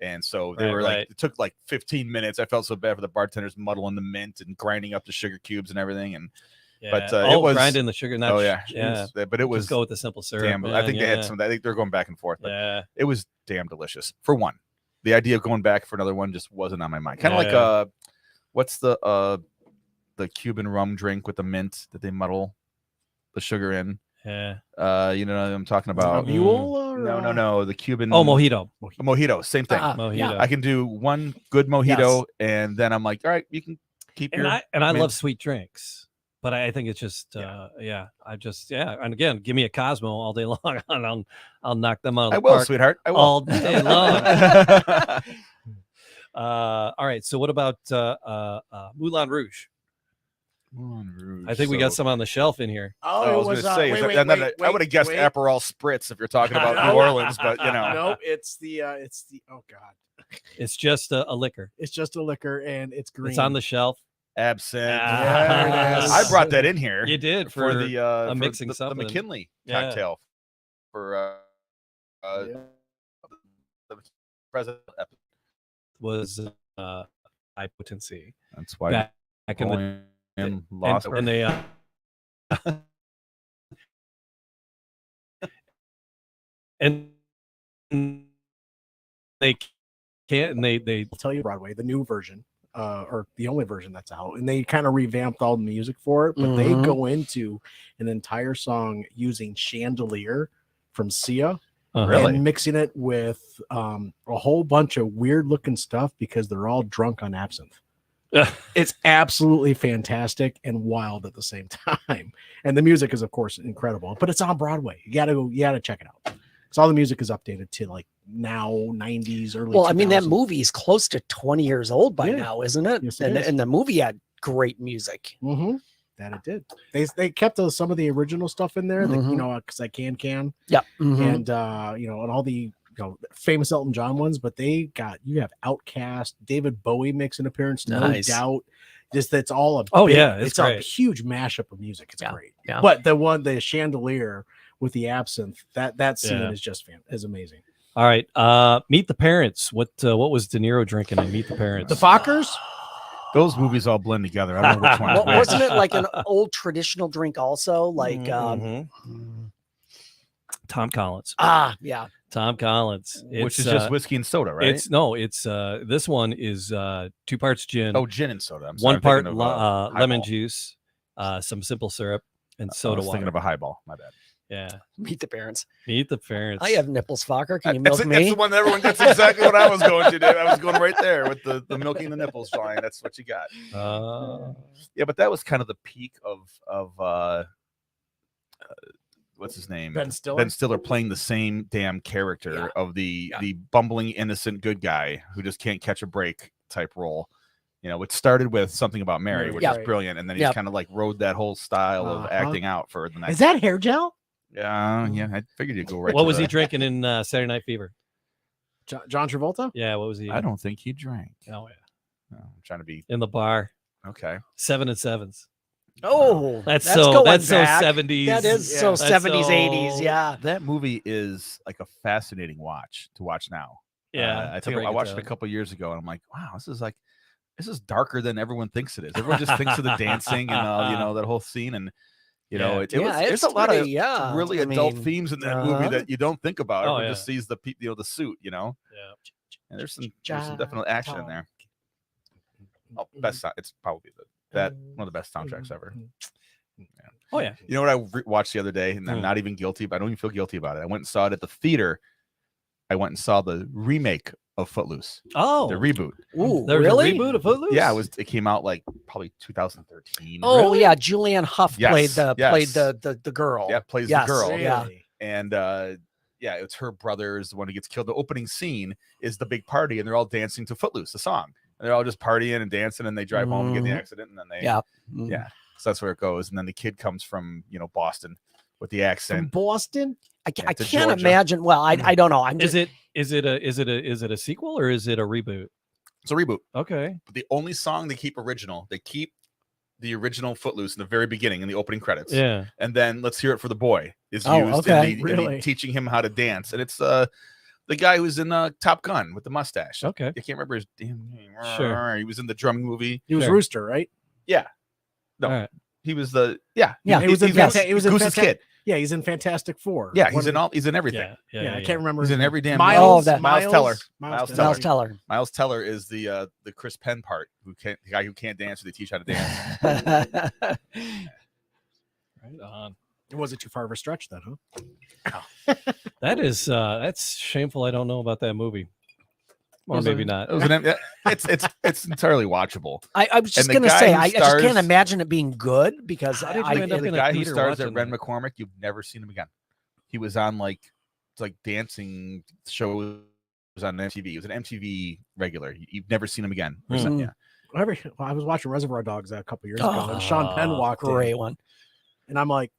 And so they Right, were like, right. it took like 15 minutes. I felt so bad for the bartenders muddling the mint and grinding up the sugar cubes and everything. And Yeah. but, it oh, was- grinding the sugar. Not oh yeah, yeah. but it was Just go with the simple syrup. damn. I man, think they had yeah. some. I think they're going back and forth, but Yeah. it was damn delicious. For one, the idea of going back for another one just wasn't on my mind. Kind of like Yeah. what's the Cuban rum drink with the mint that they muddle the sugar in? Yeah. You know what I'm talking A about? mule or, No. The Cuban Oh, mojito. a mojito, same thing. Mojito. yeah. I can do one good mojito, and then I'm like, all right, you can keep And your. I mint. love sweet drinks, but I think it's just and again, give me a Cosmo all day long, and I'll knock them out of I the will, park sweetheart. I will. all day long. All right, so what about Moulin Rouge? I think we got some on the shelf in here. Oh, I it was was. going to say, wait, is wait, that- wait, I would have guessed wait. Aperol Spritz if you're talking about New No. Orleans, but you know, No, it's the. Oh God, It's just a liquor. it's just a liquor and it's green. It's on the shelf. absinthe. Ah, there it is. I brought that in here. You did for for the for mixing the something. McKinley Yeah. cocktail for Yeah. the president. was high potency That's why back in the and lost. and they and they can't and they I'll tell you Broadway, the new version, or the only version that's out, and they kind of revamped all the music for it, but they Mhm. go into an entire song using Chandelier from Sia Really? and mixing it with a whole bunch of weird looking stuff because they're all drunk on absinthe. It's absolutely fantastic and wild at the same time. And the music is of course incredible, but it's on Broadway. You gotta check it out. So all the music is updated to like now 90s, early. Well, I mean, that 2000s. movie is close to 20 years old by Yeah. now, isn't it? Yes, it and, is. and the movie had great music. Mm-hmm. That it did. They kept some of the original stuff in there, Mhm. because I can, Yeah. and and all the famous Elton John ones. But you have Outkast, David Bowie makes an appearance, Nice. no doubt. Just that's all a Oh, big- yeah, it's a great. huge mashup of music. It's Yeah, great. yeah. But the Chandelier with the absinthe, that scene Yeah. is just is amazing. all right. Meet the Parents. What was De Niro drinking in Meet the Parents? The Fockers. Those movies all blend together. I don't know which one. Well, wasn't it like an old traditional drink also? Like, Mhm. Tom Collins. Yeah. Tom Collins. Which is It's, just whiskey and soda, right? It's this one is 2 parts gin, oh, gin and soda. I'm sorry, 1 I'm part thinking of, lemon highball. juice, some simple syrup, and I soda was water. thinking of a highball. My bad. Yeah, Meet the parents. meet the parents. I have nipples, Fokker. Can you That's, milk that's me? the one that everyone. That's exactly what I was going to do. I was going right there with the milking the nipples line. That's what you got. Yeah, but that was kind of the peak of what's his name? Ben Stiller? Ben Stiller playing the same damn character Yeah. of the Yeah. the bumbling innocent good guy who just can't catch a break type role. You know, it started with Something About Mary, which Yeah. is brilliant, and then he's Yep. kind of like rode that whole style of Uh-huh. acting out for the next. Is that hair gel? Yeah, I figured you'd go right. What to was he the- drinking in Saturday Night Fever? John Travolta? Yeah, what was he? I don't think he drank. Oh yeah, No, I'm trying to be in the bar, okay. 7 and 7s. Oh, That's going so back. 70s. That is Yeah. so That's 70s, so- 80s. Yeah. That movie is like a fascinating watch to watch now. Yeah, I to think break I it watched it a down. couple years ago, and I'm like, wow, this is darker than everyone thinks it is. Everyone just thinks of the dancing and that whole scene, and Yeah. there's a lot of yeah. really I adult mean, themes in that movie uh-huh. that you don't think about. Oh, Everyone yeah. just sees the the suit, Yeah. and there's some definite action in there. Oh, it's probably one of the best soundtracks ever. Oh yeah. You know what I watched the other day, and I'm not even guilty, but I don't even feel guilty about it. I went and saw it at the theater. I went and saw the remake of Footloose, Oh, the reboot. Ooh, there's really? a reboot of Footloose. Yeah, it came out like probably 2013. Oh Really? yeah, Julianne Hough Yes, played yes. the girl. Yeah, plays Yes, the girl. Yeah. Really? And yeah, it's her brother's the one who gets killed. The opening scene is the big party, and they're all dancing to Footloose, the song. And they're all just partying and dancing, and they drive home and get in the Mhm. accident, and then they Yeah. yeah. So that's where it goes. And then the kid comes from Boston with the From accent. Boston? I Yeah, to can't Georgia. imagine. Well, I don't know. I'm just Is it a sequel or is it a reboot? It's a reboot. Okay. But the only song they keep original, they keep the original Footloose in the very beginning in the opening credits. Yeah. And then Let's Hear It for the Boy is Oh, used okay. in the Really? teaching him how to dance. And it's the guy who's in Top Gun with the mustache. Okay. I can't remember his damn name. Sure. He was in the drumming movie. He was Sure. Rooster, right? Yeah. No. All right. He was the Yeah, he was in he's Fanta- he was in Goose's Fanta- kid. Yeah, he's in Fantastic Four. Yeah, One he's of in everything. Yeah. the- I can't remember. He's his in name. every damn Miles, that- Miles Teller. Miles Miles Teller. Teller. Miles Teller is the Chris Penn part, the guy who can't dance, who they teach how to dance. Right on. It wasn't too far of a stretch then, huh? That's shameful. I don't know about that movie. Or was maybe a- not. It was it's entirely watchable. I was just And the gonna guy say who I just can't stars- imagine it being good because How did you I end up The in a guy who theater stars at watching Ren that? McCormick, you've never seen him again. He was on like dancing shows on MTV. He was an MTV regular. You've never seen him again. Hmm. Yeah. I was watching Reservoir Dogs a couple years ago, and Sean Penn walked great in, one. and I'm like,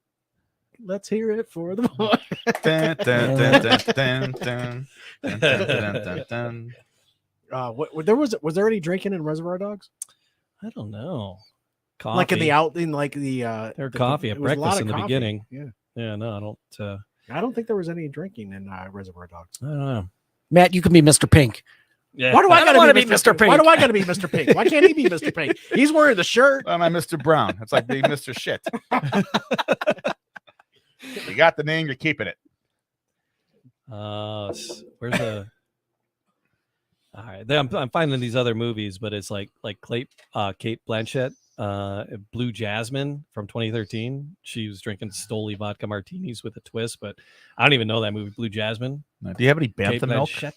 "Let's hear it for the boy." Dun, dun, dun, dun, dun, dun, dun, dun, dun, dun. Was there any drinking in Reservoir Dogs? I don't know. Coffee. Like the Their coffee at it was a lot breakfast of in the coffee. beginning. Yeah, Yeah, no, I don't. I don't think there was any drinking in Reservoir Dogs. I don't know. Matt, you can be Mr. Pink. Yeah. Why do I I don't gotta wanna be be Mr. Mr. Pink? Why do Pink. I gotta be Mr. Pink? Why can't he be Mr. Pink? He's wearing the shirt. Why am I Mr. Brown? It's like being Mr. Shit. You got the name, you're keeping it. Where's the? All right, I'm finding these other movies, but it's like Kate Blanchett, Blue Jasmine from 2013. She was drinking Stoli vodka martinis with a twist, but I don't even know that movie, Blue Jasmine. Do you have any Kate bantha milk? Blanchett?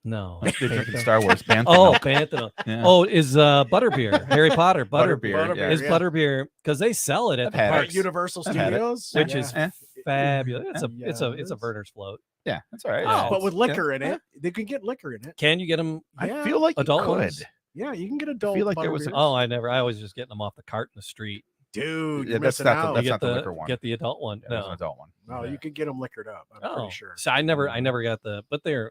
No. They're drinking Star Wars bantha Oh, milk. Bantha. Yeah. Oh, is Butterbeer Harry Potter Butterbeer, yeah. is Butterbeer because they sell it at I've the had it. parks, Universal I've had it. Studios, which Yeah. is fabulous. It's a Yeah, Verner's float. Yeah, that's all right. Oh, but with Yeah. liquor in it, they could get liquor in it. Can you get them? I Yeah. feel like Adult you could. ones? Yeah, you can get adult. feel like there was a- butterbeers. Oh, I always just getting them off the cart in the street. Dude, Yeah, you're that's missing not the- out. that's You not get the liquor one. Get the adult one. Yeah, there's an No. adult one. No, you could get them liquored up. I'm Oh, pretty sure. so I never got the, but they're,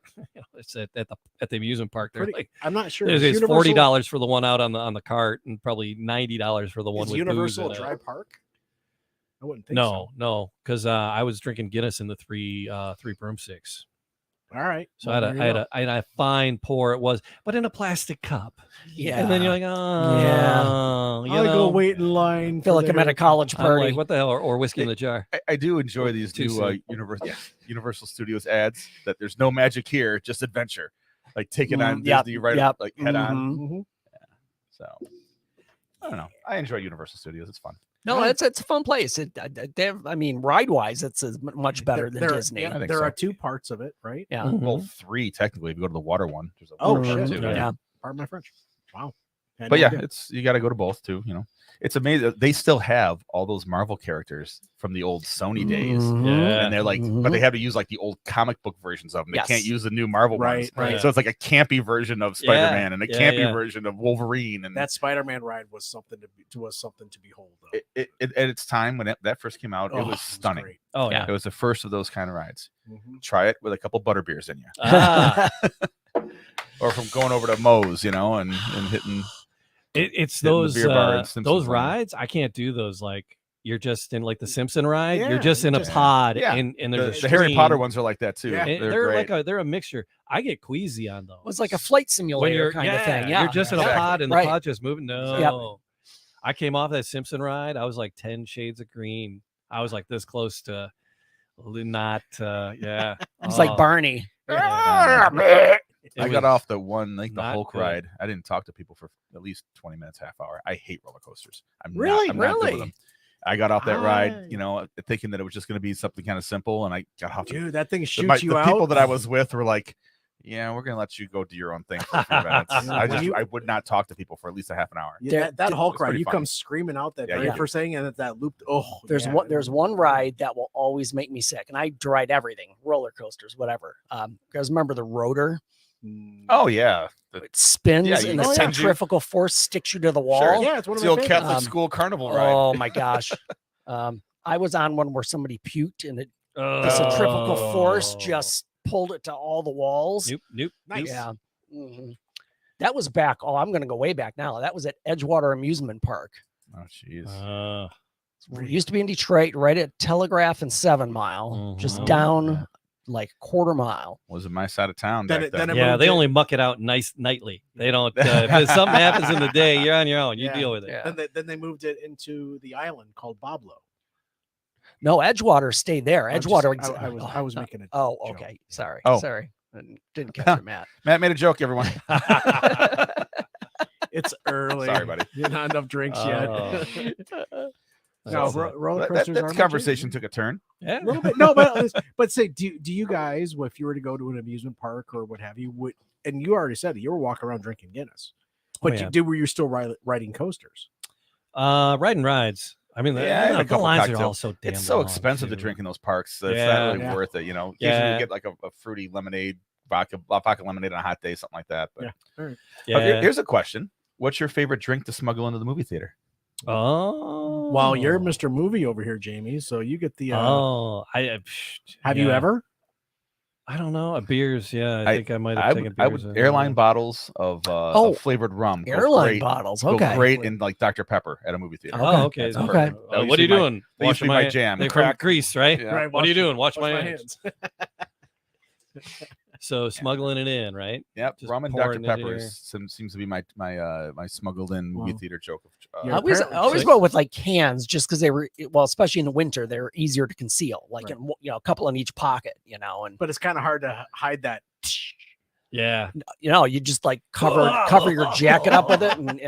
it's at the amusement park. They're Pretty- like, I'm not sure. there's Is $40 for the one out on the cart, and probably $90 for the one Is with Universal booze a in dry it. park? I wouldn't think No, so. no, because I was drinking Guinness in the three broomsticks. All right. So Well, I there you go. had a fine pour it was, but in a plastic cup. Yeah. And then you're like, oh, Yeah. you I know, go wait in line. I feel like I'm at a college I'm party. like, what the hell? Or whiskey in the jar. I do enjoy these Too new soon. Universal Studios ads that there's no magic here, just adventure. Like take it on Yep, Disney right yep. like head on. Mhm. So I don't know. I enjoy Universal Studios. It's fun. No, it's a fun place. I mean, ride wise, it's much better than Disney. I think there so. are 2 parts of it, right? Yeah. Mhm. Well, 3 technically. If you go to the water one, there's a Oh, water part shit. too. Okay. Yeah. Pardon my French. Wow. Had But no yeah, idea. it's you got to go to both too. You know, it's amazing. They still have all those Marvel characters from the old Sony days. Mhm. Yeah. And they're like, but they have to use like the old comic book versions of them. They Yes. can't use the new Marvel ones. Right. So it's like a campy version of Spider-Man and a Yeah, campy yeah. version of Wolverine. And that Spider-Man ride was something to behold. Though. at its time when that first came out, it Oh, was stunning. great. Oh, yeah. It was the first of those kind of rides. Mhm. Try it with a couple butterbeers in you, Ah, or from going over to Moe's, you know, and hitting. it's Hitting the those beer bar at those Simpsons Land. rides. I can't do those. Like you're just in like the Simpson ride. Yeah, you're just in a just- pod, yeah. and The, there's the Harry Potter screen. ones are like that too. Yeah. And They're they're great. they're a mixture. I get queasy on those. It was like a flight when simulator you're kind of thing. Yeah. you're just in a exactly. pod and Right. the pod just moving. No, Yep. I came off that Simpson ride. I was like 10 shades of green. I was like this close to not. Yeah, It's like Barney. I got off the one, like the not Hulk good. ride. I didn't talk to people for at least 20 minutes, half hour. I hate roller coasters. I'm Really? not good with Really? them. I got off that Ah. ride, you know, thinking that it was just going to be something kind of simple, and I got off. Dude, that thing the, shoots you the out. people that I was with were like, "Yeah, we're going to let you go do your own thing for a few minutes." I would not talk to people for at least a half an hour. Yeah, There- that Hulk it's ride, pretty you funny. come screaming out that Yeah, very you do. first thing, and that looped. Oh, There's one ride that will always make me sick, and I ride everything, roller coasters, whatever. Guys, remember the rotor? Oh yeah, It spins, Yeah, you- and the Oh, yeah. centrifugal force sticks you to the wall. Sure. Yeah, it's one it's of the my old favorites. Catholic school carnival ride. Oh my gosh. I was on one where somebody puked, and the centrifugal force Oh. just pulled it to all the walls. Nope. Nice. Yeah. Mhm. That was back. Oh, I'm going to go way back now. That was at Edgewater Amusement Park. Oh jeez. It used to be in Detroit, right at Telegraph and 7 Mile, just Mhm. down like quarter mile. Wasn't my side of town Then back it- then. then it Yeah, moved they it- only muck it out nightly. They don't. If something happens in the day, you're on your own. You Yeah. deal with it. Yeah. Then they moved it into the island called Boblo. No, Edgewater stayed there. I'm just- Edgewater. I was making it. Oh, okay. Sorry. Oh. Sorry. Didn't catch it, Matt. Matt made a joke, everyone. It's early. Sorry, buddy. You're not enough drinks Oh. yet. no, That's roller That coasters. that are my conversation jam. took a turn. Yeah. A little bit. No, but say, do you guys, if you were to go to an amusement park or what have you, would, and you already said it, you were walking around drinking Guinness, but yeah. were you still riding coasters? Riding rides. I mean, Yeah, I had a the couple lines are cocktails. all so damn. It's so long, expensive to too. drink in those parks. So it's Yeah. not really Yeah. worth it. You know, Yeah. occasionally you get like a fruity lemonade, vodka lemonade on a hot day, something like that. But Yeah. Yeah. here's a question: what's your favorite drink to smuggle into the movie theater? Oh. While you're Mr. Movie over here, Jamie, so you get the. Have you yeah. ever? I don't know. Beers. Yeah, I think I might I have taken would, I beers. would in airline there. bottles of flavored rum. go Airline great- bottles. go Okay. great in like Dr Pepper at a movie theater. Okay. Oh, okay. That's Okay. perfect. That used What to are you be my- doing? that used to be my jam. They're from Crack. Greece, right? Yeah. Right, What are you doing? Wash my hands. hands. So smuggling it in, right? Yep, Just rum and pouring Dr it in Pepper here. seems to be my smuggled in movie Wow. theater joke. Yeah. I always apparently- go with like cans just because they were, well, especially in the winter, they're easier to conceal, like Right. in, a couple in each pocket, and But it's kind of hard to hide that. Yeah. you just like cover your jacket up with it and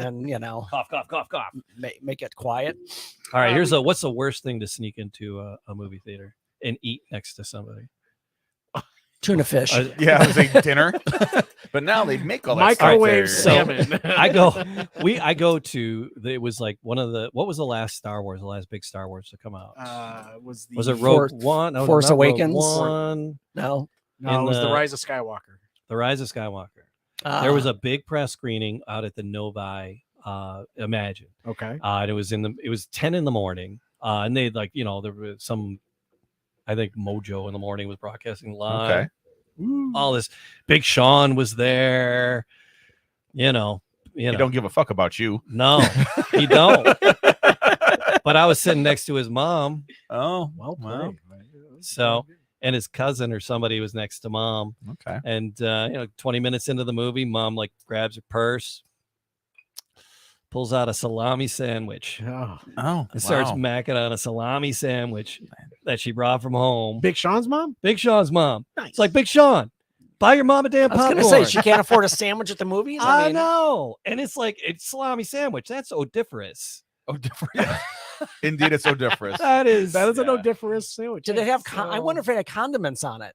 Cough, cough, cough, cough. make it quiet. All right. Here's what's the worst thing to sneak into a movie theater and eat next to somebody? Tuna fish. Yeah, it was a dinner. But now they make all that stuff Microwave there. salmon. I go to it was like what was the last Star Wars, the last big Star Wars to come out? Was Was it Force- Rogue One? No, Force not Rogue Awakens? One, No. No, in it was the the- Rise of Skywalker. The Rise of Skywalker. There was a big press screening out at the Novi Imagine. Okay. And it was 10 in the morning. And they there was some, I think Mojo in the morning was broadcasting live. Okay. All this Big Sean was there. You know, He don't give a fuck about you. no, he don't. But I was sitting next to his mom. Oh, Well well. played. So, and his cousin or somebody was next to mom. Okay. And 20 minutes into the movie, mom like grabs her purse, pulls out a salami sandwich, Oh. Oh, and starts wow. macking on a salami sandwich that she brought from home. Big Sean's mom? Big Sean's mom. Nice. It's like, Big Sean, buy your mom a damn I was popcorn. gonna say she can't afford a sandwich at the movies. I mean, know. And it's like, it's salami sandwich. That's odoriferous. Oh, different. Yeah. Indeed, it's odoriferous. That is. That is an Yeah. odoriferous sandwich. Did it have? I wonder if it had condiments on it.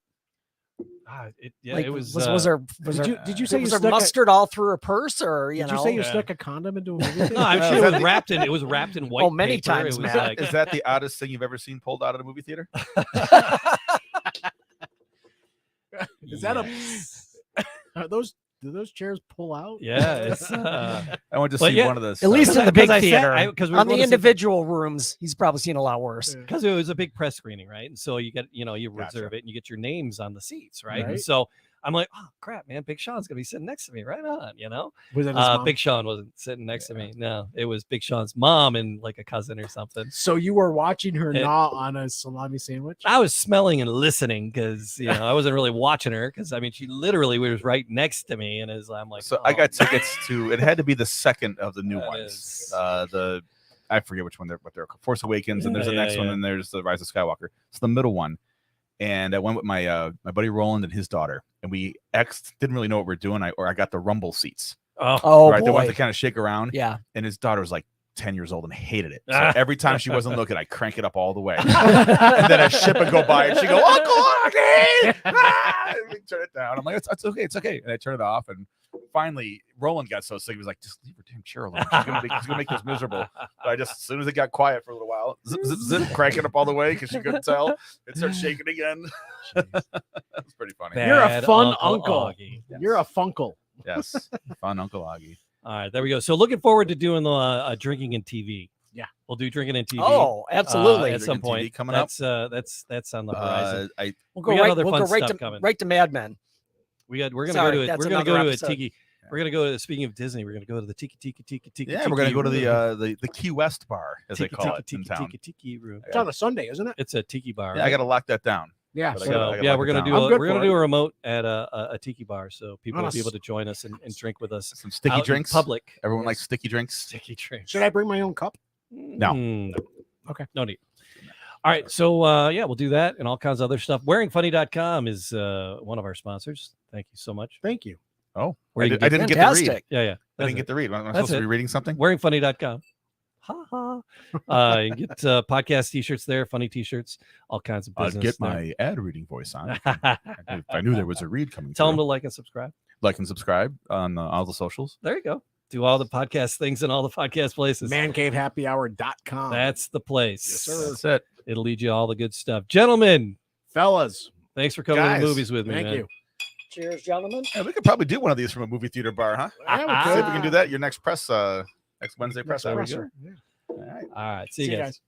Like, it was. was uh, there? Did you say you was there stuck mustard all through her purse, or you Did know? you say you Yeah. stuck a condom into a movie? No, I'm Is sure it that was the- wrapped in. It was wrapped in white. Oh, many paper. times, It was man. like, Is that the oddest thing you've ever seen pulled out of a movie theater? Is that do those chairs pull out? yeah. It's. I went to But see yeah, one of those. At least in the big theater. Because On the individual rooms, he's probably seen a lot worse. Yeah. because it was a big press screening, right? And so you get, you Gotcha. reserve it and you get your names on the seats, right? And Right. so I'm like, oh crap, man, Big Sean's gonna be sitting next to me, right on, Was it his mom? Big Sean wasn't sitting next to me. No, it was Big Sean's mom and like a cousin or something. So you were watching her It- gnaw on a salami sandwich? I was smelling and listening because I wasn't really watching her because I mean she literally was right next to me and I'm like, So I "Oh, got tickets to. It had to be the second of the new That ones. is- I forget which one what they're called. Force Awakens, and there's the Yeah, next one, yeah. and there's the Rise of Skywalker. It's the middle one, and I went with my my buddy Roland and his daughter, and we didn't really know what we were doing. I got the rumble seats, oh, Oh right? The ones boy, that kind of shake around. yeah. And his daughter was like 10 years old and hated it. So Ah. every time she wasn't looking, I crank it up all the way. And then a ship would go by and she'd go, Uncle Augie! Ah! And we turn it down. I'm like, it's okay, it's okay. And I turn it off. And finally, Roland got so sick. He was like, just leave her damn chair alone. She's gonna make this miserable. But I just, as soon as it got quiet for a little while, zip, zip, zip, crank it up all the way because she couldn't tell. It started shaking again. That's pretty funny. You're a Bad fun uncle. Augie. You're a funkle. Yes. Fun Uncle Augie. All right, there we go. So looking forward to doing the drinking and TV. Yeah. We'll do drinking and TV. Oh, absolutely. At some Drinking TV point coming up. that's on the horizon. we'll we go got right. other We'll fun go right stuff to coming. right to Mad Men. We're gonna Sorry, go to that's we're gonna another go to episode. a tiki. We're gonna go to, speaking of Disney, we're gonna go to the tiki Yeah, we're gonna go to room. the Key West bar, as they call it in town. tiki room. It's on a Sunday, isn't it? It's a tiki bar. Yeah, I got to lock that down. Yeah. But I So gotta yeah, lock we're it gonna down. do I'm a good we're for gonna it. do a remote at a tiki bar, so people On will a be able to join us and drink with us. Some sticky out in drinks. public. Everyone likes sticky drinks. Sticky drinks. Should I bring my own cup? No. Okay. No need. All right. So yeah, we'll do that and all kinds of other stuff. Wearingfunny.com is one of our sponsors. Thank you so much. Thank you. Oh, Where I, you did, can I get- didn't get to read. Fantastic. Yeah, yeah. I That's didn't get to read. Am I That's supposed to it. be reading something? Wearingfunny.com. Ha ha. You get podcast t-shirts there, funny t-shirts, all kinds of I'll business. get my ad reading voice on. If I knew there was a read coming. Tell them through. to like and subscribe. Like and subscribe on all the socials. There you go. Do all the podcast things in all the podcast places. Mancavehappyhour.com. That's the place. Yes, sir. That's it. It'll lead you all the good stuff. Gentlemen, Fellas, thanks for coming to Guys, the movies with me. thank man. you. Cheers, gentlemen. Yeah, we could probably do one of these from a movie theater bar, huh? Yeah, we Ah. See if we could. can do that. Your next press, next Wednesday press. Next hour. presser. Yeah. All right. All right. See you See you guys. guys.